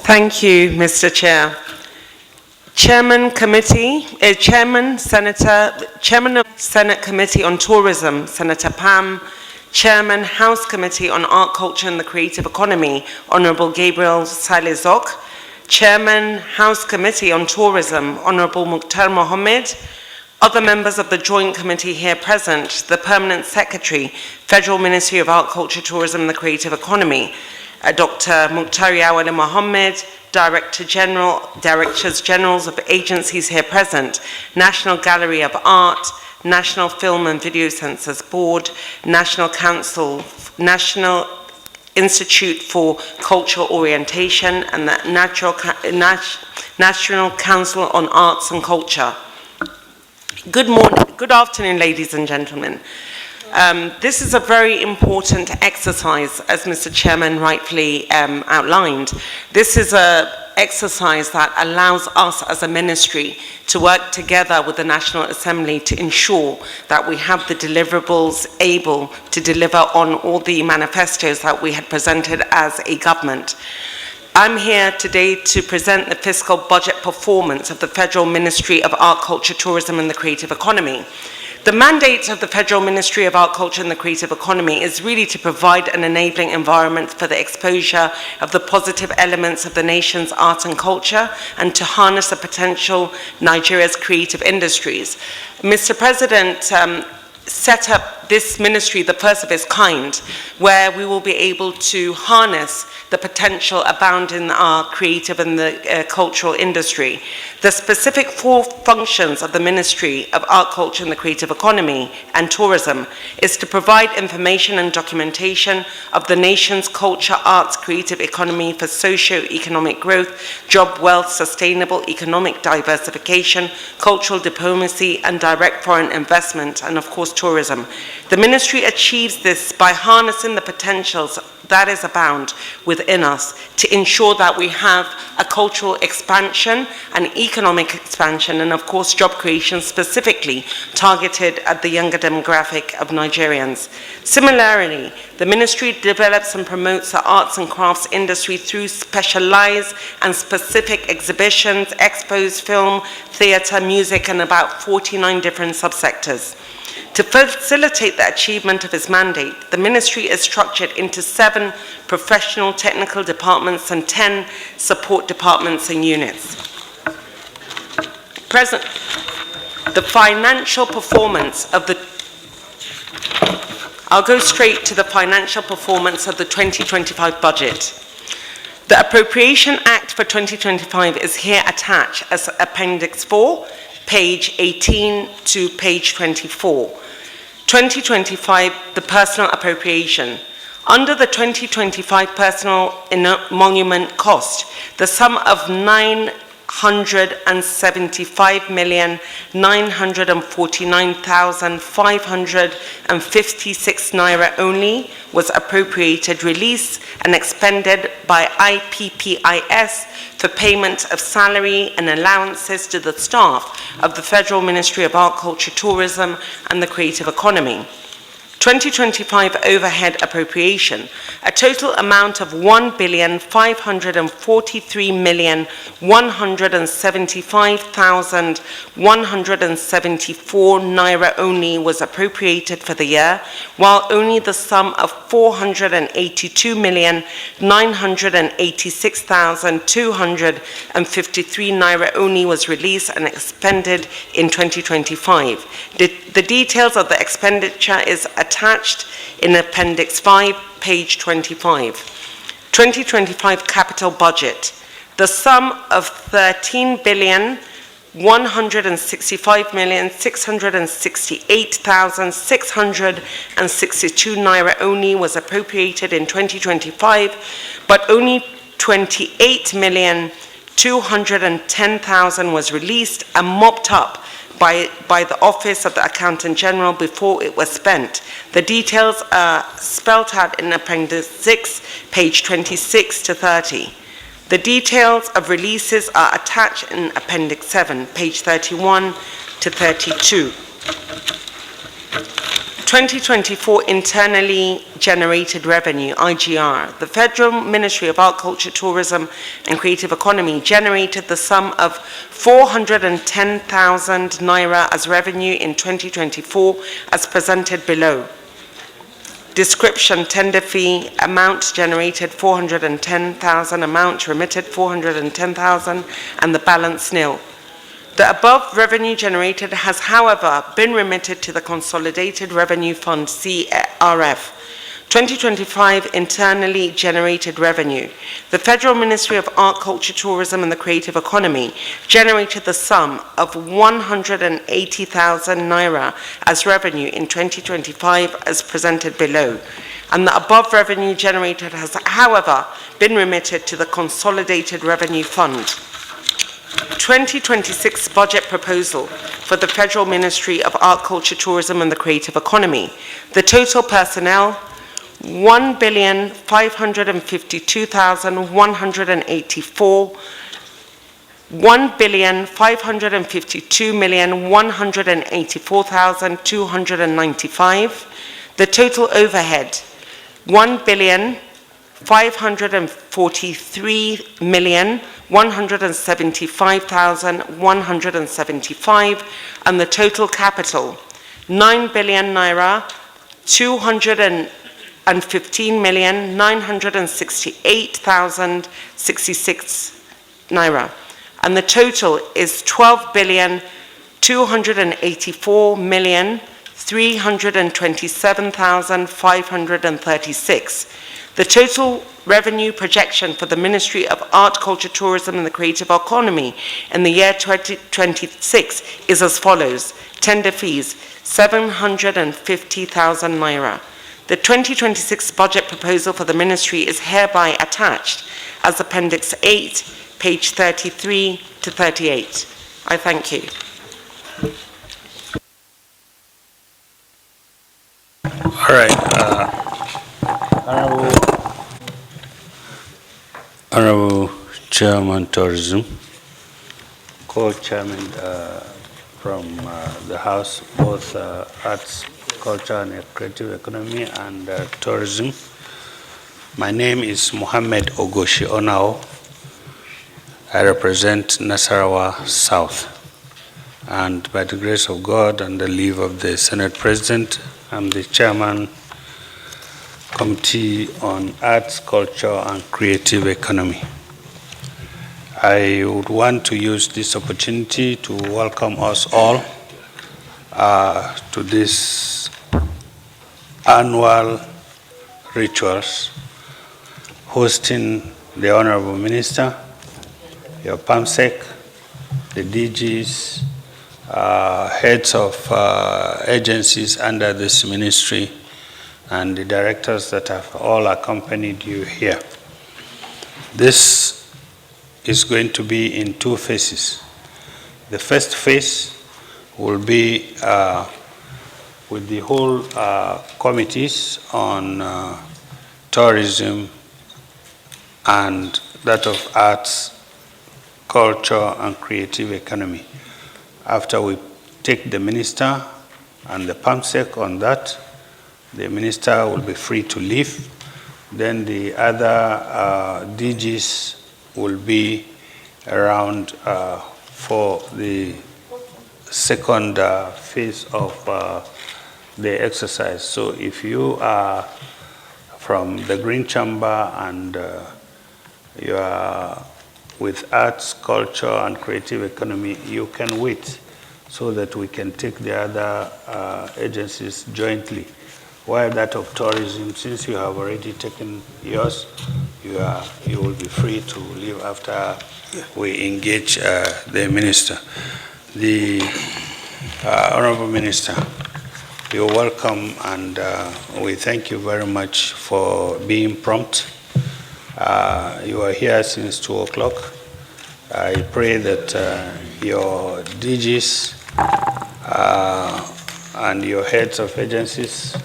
Thank you, Mr. Chair. Chairman of Senate Committee on Tourism, Senator Pam, Chairman House Committee on Art, Culture and the Creative Economy, Honorable Gabriel Salezok, Chairman House Committee on Tourism, Honorable Mukhtar Mohammed, other members of the Joint Committee here present, the Permanent Secretary, Federal Ministry of Art, Culture, Tourism and the Creative Economy, Dr. Mukhtar Yawale Mohammed, Directors Generals of agencies here present, National Gallery of Art, National Film and Video Censors Board, National Institute for Cultural Orientation, and the National Council on Arts and Culture. Good afternoon, ladies and gentlemen. This is a very important exercise, as Mr. Chairman rightfully outlined. This is an exercise that allows us as a ministry to work together with the National Assembly to ensure that we have the deliverables able to deliver on all the manifestos that we had presented as a government. I'm here today to present the fiscal budget performance of the Federal Ministry of Art, Culture, Tourism and the Creative Economy. The mandate of the Federal Ministry of Art, Culture and the Creative Economy is really to provide an enabling environment for the exposure of the positive elements of the nation's art and culture and to harness the potential Nigeria's creative industries. Mr. President set up this ministry, the first of its kind, where we will be able to harness the potential abound in our creative and the cultural industry. The specific four functions of the Ministry of Art, Culture and the Creative Economy and Tourism is to provide information and documentation of the nation's culture, arts, creative economy for socio-economic growth, job, wealth, sustainable economic diversification, cultural diplomacy and direct foreign investment, and of course tourism. The ministry achieves this by harnessing the potentials that is abound within us to ensure that we have a cultural expansion, an economic expansion, and of course job creation specifically targeted at the younger demographic of Nigerians. Similarly, the ministry develops and promotes the arts and crafts industry through specialized and specific exhibitions, expos, film, theater, music, and about 49 different subsectors. To facilitate the achievement of its mandate, the ministry is structured into 7 professional technical departments and 10 support departments and units. The financial performance of the I'll go straight to the financial performance of the 2025 budget. The Appropriation Act for 2025 is here attached as Appendix 4, page 18 to page 24. 2025, the personal appropriation. Under the 2025 personal emolument cost, the sum of 975,949,556 naira only was appropriated, released, and expended by IPPIS for payment of salary and allowances to the staff of the Federal Ministry of Art, Culture, Tourism and the Creative Economy. 2025 overhead appropriation, a total amount of 1,543,175,174 naira only was appropriated for the year, while only the sum of 482,986,253 naira only was released and expended in 2025. The details of the expenditure is attached in Appendix 5, page 25. 2025 capital budget. The sum of 13,165,668,662 naira only was appropriated in 2025, but only 28,210,000 was released and mopped up by the Office of the Accountant General before it was spent. The details are spelled out in Appendix 6, page 26 to 30. The details of releases are attached in Appendix 7, page 31 to 32. 2024 internally generated revenue, IGR. The Federal Ministry of Art, Culture, Tourism and Creative Economy generated the sum of 410,000 naira as revenue in 2024 as presented below. Description: tender fee, amount generated 410,000, amount remitted 410,000, and the balance nil. The above revenue generated has, however, been remitted to the Consolidated Revenue Fund, CRF. 2025 internally generated revenue. The Federal Ministry of Art, Culture, Tourism and the Creative Economy generated the sum of 180,000 naira as revenue in 2025 as presented below. And the above revenue generated has, however, been remitted to the Consolidated Revenue Fund. 2026 budget proposal for the Federal Ministry of Art, Culture, Tourism and the Creative Economy. The total personnel, 1,552,184, 1,552,184,295. The total overhead, 1,543,175,175, and the total capital, 9 billion naira, 215,968,066 naira, and the total is 12,284,327,536. The total revenue projection for the Ministry of Art, Culture, Tourism and the Creative Economy in the year 2026 is as follows. Tender fees, 750,000 naira. The 2026 budget proposal for the ministry is hereby attached as Appendix 8, page 33 to 38. I thank you. All right. Honorable Chairman Tourism, co-chairman from the House, both Arts, Culture and Creative Economy and Tourism. My name is Mohammed Ogoshi Onao. I represent Nasarawa South. And by the grace of God and the leave of the Senate President, I'm the Chairman Committee on Arts, Culture and Creative Economy. I would want to use this opportunity to welcome us all to this annual rituals, hosting the Honorable Minister, your PAMSEC, the DGs, heads of agencies under this ministry, and the directors that have all accompanied you here. This is going to be in two phases. The first phase will be with the whole committees on tourism and that of arts, culture, and creative economy. After we take the minister and the PAMSEC on that, the minister will be free to leave. Then the other DGs will be around for the second phase of the exercise. So if you are from the Green Chamber and you are with arts, culture, and creative economy, you can wait so that we can take the other agencies jointly. While that of tourism, since you have already taken yours, you will be free to leave after we engage the minister. The Honorable Minister, you're welcome, and we thank you very much for being prompt. You are here since 2 o'clock. I pray that your DGs and your heads of agencies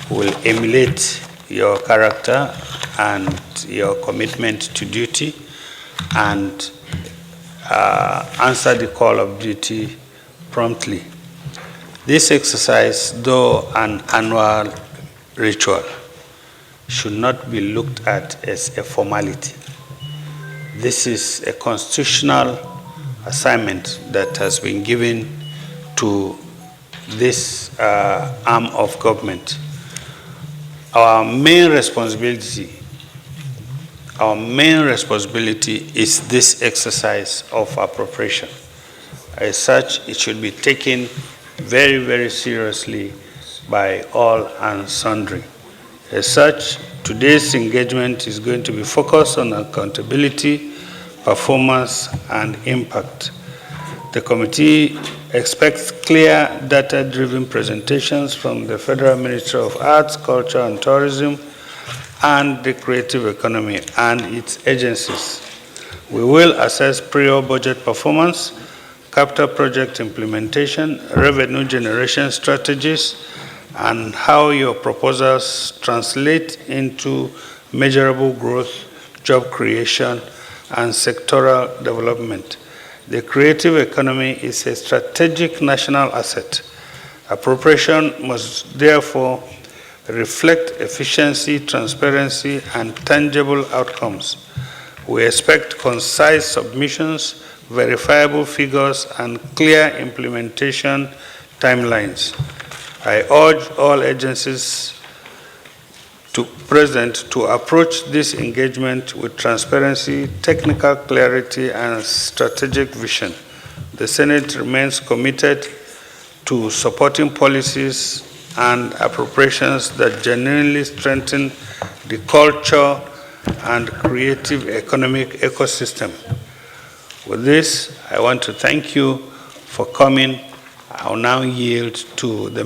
will emulate your character and your commitment to duty and answer the call of duty promptly. This exercise, though an annual ritual, should not be looked at as a formality. This is a constitutional assignment that has been given to this arm of government. Our main responsibility is this exercise of appropriation. As such, it should be taken very, very seriously by all and sundry. As such, today's engagement is going to be focused on accountability, performance, and impact. The committee expects clear, data-driven presentations from the Federal Ministry of Arts, Culture, and Tourism, and the creative economy and its agencies. We will assess prior budget performance, capital project implementation, revenue generation strategies, and how your proposals translate into measurable growth, job creation, and sectoral development. The creative economy is a strategic national asset. Appropriation must therefore reflect efficiency, transparency, and tangible outcomes. We expect concise submissions, verifiable figures, and clear implementation timelines. I urge all agencies present to approach this engagement with transparency, technical clarity, and strategic vision. The Senate remains committed to supporting policies and appropriations that genuinely strengthen the culture and creative economic ecosystem. With this, I want to thank you for coming. I'll now yield to the